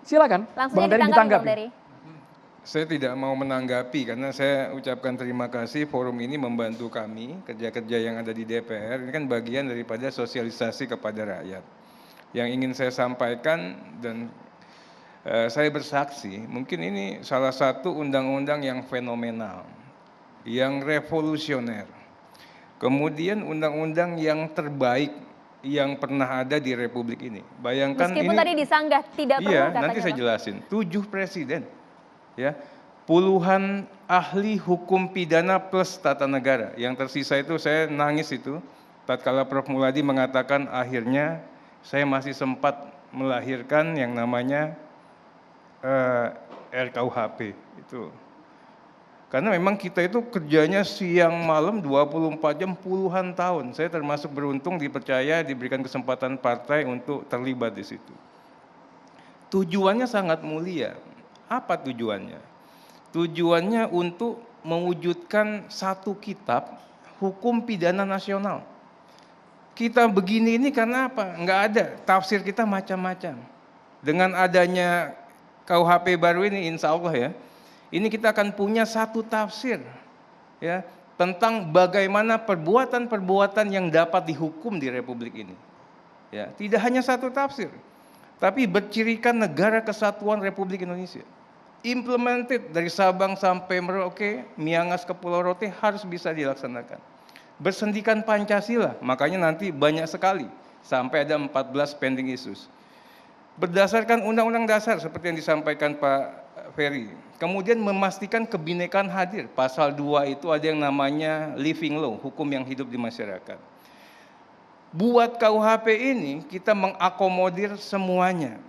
Silakan, Langsung Bang Terry ditanggapi, Bang ditanggapi. Terry. Saya tidak mau menanggapi karena saya ucapkan terima kasih forum ini membantu kami kerja-kerja yang ada di DPR. Ini kan bagian daripada sosialisasi kepada rakyat. Yang ingin saya sampaikan dan saya bersaksi, mungkin ini salah satu undang-undang yang fenomenal, yang revolusioner. Kemudian undang-undang yang terbaik yang pernah ada di Republik ini. Bayangkan meskipun ini, tadi disanggah tidak perlu iya, katanya, nanti saya Bang. jelasin. 7 presiden, ya, puluhan ahli hukum pidana plus tata negara. Yang tersisa itu saya nangis itu, tatkala Prof. Muladi mengatakan akhirnya saya masih sempat melahirkan yang namanya RKUHP itu. Karena memang kita itu kerjanya siang malam 24 jam puluhan tahun. Saya termasuk beruntung dipercaya diberikan kesempatan partai untuk terlibat di situ. Tujuannya sangat mulia. Apa tujuannya? Tujuannya untuk mewujudkan satu kitab hukum pidana nasional. Kita begini ini karena apa? Enggak ada, tafsir kita macam-macam. Dengan adanya KUHP baru ini insya Allah ya, ini kita akan punya satu tafsir ya tentang bagaimana perbuatan-perbuatan yang dapat dihukum di Republik ini. Ya, tidak hanya satu tafsir, tapi bercirikan negara kesatuan Republik Indonesia. Implemented dari Sabang sampai Merauke, Miangas ke Pulau Rote harus bisa dilaksanakan. Bersendikan Pancasila, makanya nanti banyak sekali sampai ada 14 pending issues. Berdasarkan Undang-Undang Dasar seperti yang disampaikan Pak Ferry. Kemudian memastikan kebinekaan hadir. Pasal 2 itu ada yang namanya living law, hukum yang hidup di masyarakat. Buat KUHP ini kita mengakomodir semuanya.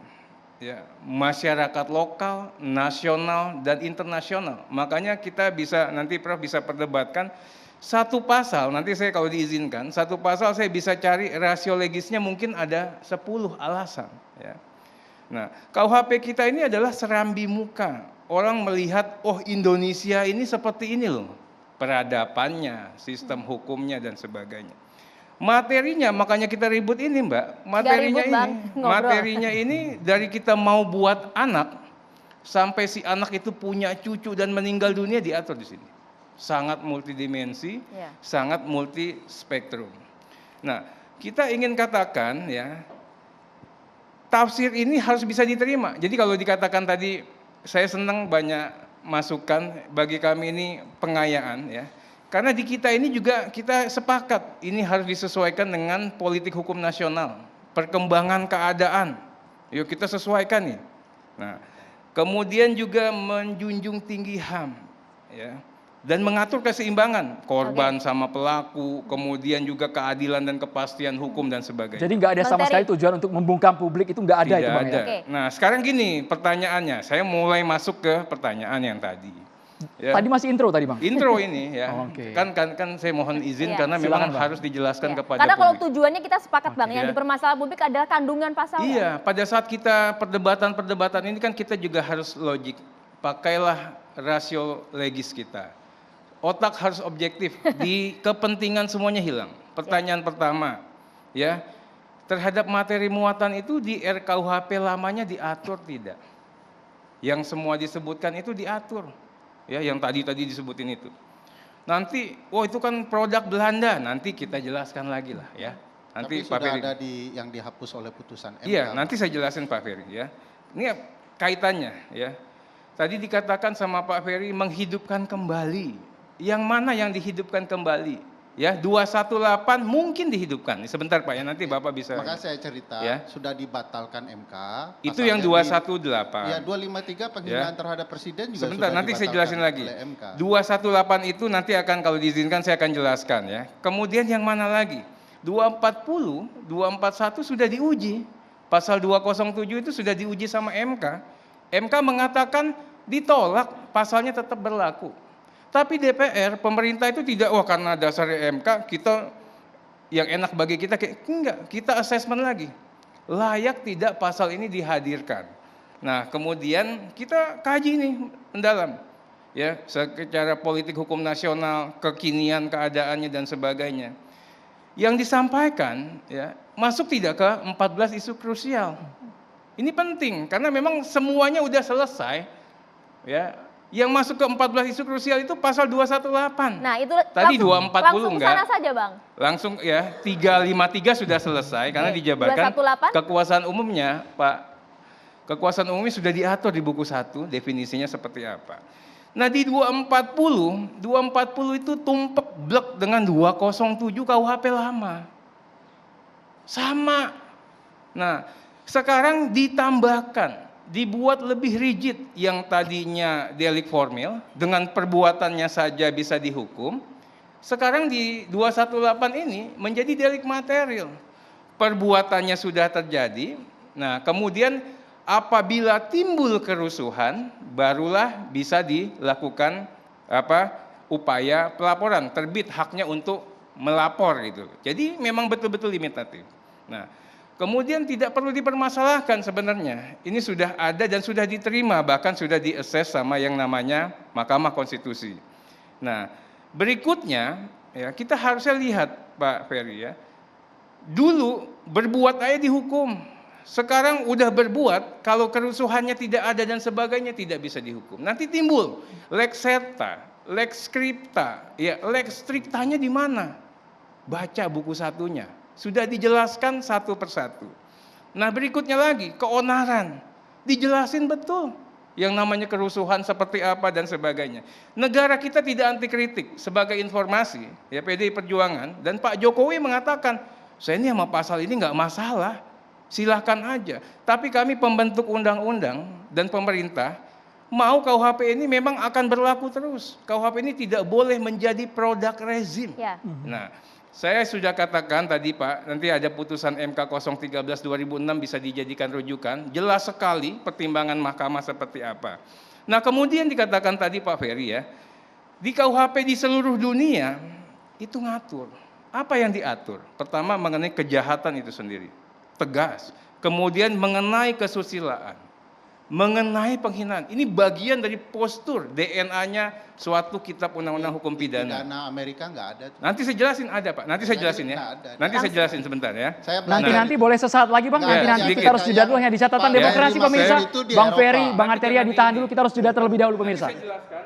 Ya, masyarakat lokal, nasional, dan internasional. Makanya kita bisa, nanti Prof bisa perdebatkan, satu pasal, nanti saya kalau diizinkan, satu pasal saya bisa cari rasio legisnya mungkin ada 10 alasan. Ya. Nah, KUHP kita ini adalah serambi muka. Orang melihat, oh Indonesia ini seperti ini loh. Peradabannya, sistem hukumnya, dan sebagainya. Materinya, makanya kita ribut ini Mbak. Materinya ini dari kita mau buat anak, sampai si anak itu punya cucu dan meninggal dunia diatur di sini. Sangat multidimensi, sangat multi spektrum. Nah, kita ingin katakan ya, tafsir ini harus bisa diterima. Jadi kalau dikatakan tadi, saya senang banyak masukan bagi kami ini pengayaan ya. Karena di kita ini juga kita sepakat ini harus disesuaikan dengan politik hukum nasional, perkembangan keadaan. Yuk kita sesuaikan nih. Nah, kemudian juga menjunjung tinggi HAM ya. Dan mengatur keseimbangan korban sama pelaku, kemudian juga keadilan dan kepastian hukum dan sebagainya. Jadi nggak ada sama sekali tujuan untuk membungkam publik, itu nggak ada Tidak itu Bang ada. ya? Nah sekarang gini pertanyaannya, saya mulai masuk ke pertanyaan yang tadi. Ya. Tadi masih intro tadi Bang? Intro ini ya, Okay. kan saya mohon izin karena memang Silakan, harus dijelaskan kepada karena kalau publik. tujuannya kita sepakat Bang, yang dipermasalahkan publik adalah kandungan pasal. Iya, pada saat kita perdebatan ini kan kita juga harus logik. Pakailah rasio legis kita. Otak harus objektif, di kepentingan semuanya hilang. Pertanyaan pertama, ya, terhadap materi muatan itu di RKUHP lamanya diatur tidak? Yang semua disebutkan itu diatur, ya, yang tadi disebutin itu. Nanti, oh itu kan produk Belanda, nanti kita jelaskan lagi lah, ya. Nanti tapi sudah ada yang dihapus oleh putusan MK. Iya, nanti saya jelasin Pak Ferry, ya. Ini kaitannya, ya. Tadi dikatakan sama Pak Ferry menghidupkan kembali. Yang mana yang dihidupkan kembali? Ya, 218 mungkin dihidupkan. Sebentar Pak ya, nanti Bapak bisa. Maka saya cerita, ya, sudah dibatalkan MK. Itu yang 218. Ya, 253 penghinaan terhadap presiden juga sebentar, sudah nanti saya jelasin lagi. oleh MK. 218 itu nanti akan kalau diizinkan saya akan jelaskan ya. Kemudian yang mana lagi? 240, 241 sudah diuji. Pasal 207 itu sudah diuji sama MK. MK mengatakan ditolak, pasalnya tetap berlaku. Tapi DPR, pemerintah itu tidak, wah karena dasarnya MK, kita yang enak bagi kita, enggak, kita assessment lagi. Layak tidak pasal ini dihadirkan. Nah kemudian kita kaji nih mendalam. Ya, secara politik hukum nasional, kekinian keadaannya dan sebagainya. Yang disampaikan, ya, masuk tidak ke 14 isu krusial. Ini penting karena memang semuanya udah selesai. Ya, yang masuk ke 14 isu krusial itu pasal 218. Nah, itu tadi langsung, 240 langsung enggak. sana saja, Bang. Langsung ya, 353 sudah selesai karena dijabarkan 218. kekuasaan umumnya, Pak. Kekuasaan umumnya sudah diatur di buku 1, definisinya seperti apa. Nah, di 240 itu tumpek blek dengan 207 KUHP lama. Sama. Nah, sekarang ditambahkan, dibuat lebih rigid yang tadinya delik formil, dengan perbuatannya saja bisa dihukum. Sekarang di 218 ini menjadi delik material. Perbuatannya sudah terjadi. Nah, kemudian apabila timbul kerusuhan, barulah bisa dilakukan upaya pelaporan, terbit haknya untuk melapor gitu. Jadi memang betul-betul limitatif. Nah, kemudian tidak perlu dipermasalahkan sebenarnya. Ini sudah ada dan sudah diterima, bahkan sudah di-assess sama yang namanya Mahkamah Konstitusi. Nah, berikutnya ya kita harusnya lihat Pak Ferry ya. Dulu berbuat aja dihukum. Sekarang udah berbuat, kalau kerusuhannya tidak ada dan sebagainya tidak bisa dihukum. Nanti timbul lex serta, lex scripta, ya lex strictanya di mana? Baca buku 1-nya, sudah dijelaskan satu persatu. Nah, berikutnya lagi keonaran, dijelasin betul yang namanya kerusuhan seperti apa dan sebagainya. Negara kita tidak anti kritik. Sebagai informasi, ya PDI Perjuangan dan Pak Jokowi mengatakan, saya ini sama pasal ini nggak masalah. Silahkan aja. Tapi kami pembentuk undang-undang dan pemerintah mau KUHP ini memang akan berlaku terus. KUHP ini tidak boleh menjadi produk rezim. Ya. Nah, saya sudah katakan tadi Pak, nanti ada putusan MK 013/2006 bisa dijadikan rujukan. Jelas sekali pertimbangan mahkamah seperti apa. Nah, kemudian dikatakan tadi Pak Ferry ya, di KUHP di seluruh dunia itu ngatur. Apa yang diatur? Pertama mengenai kejahatan itu sendiri. Tegas, kemudian mengenai kesusilaan, mengenai penghinaan. Ini bagian dari postur DNA-nya suatu kitab undang-undang hukum pidana. Pidana Amerika nggak ada. Nanti saya jelasin ada Pak, nanti saya jelasin ya. Nanti saya jelasin sebentar ya. Nanti boleh sesaat lagi Bang, nanti kita harus jeda dulu yang di catatan demokrasi pemirsa. Bang Ferry, Bang Arteria ditahan dulu, kita harus jeda terlebih dahulu pemirsa. Saya jelaskan.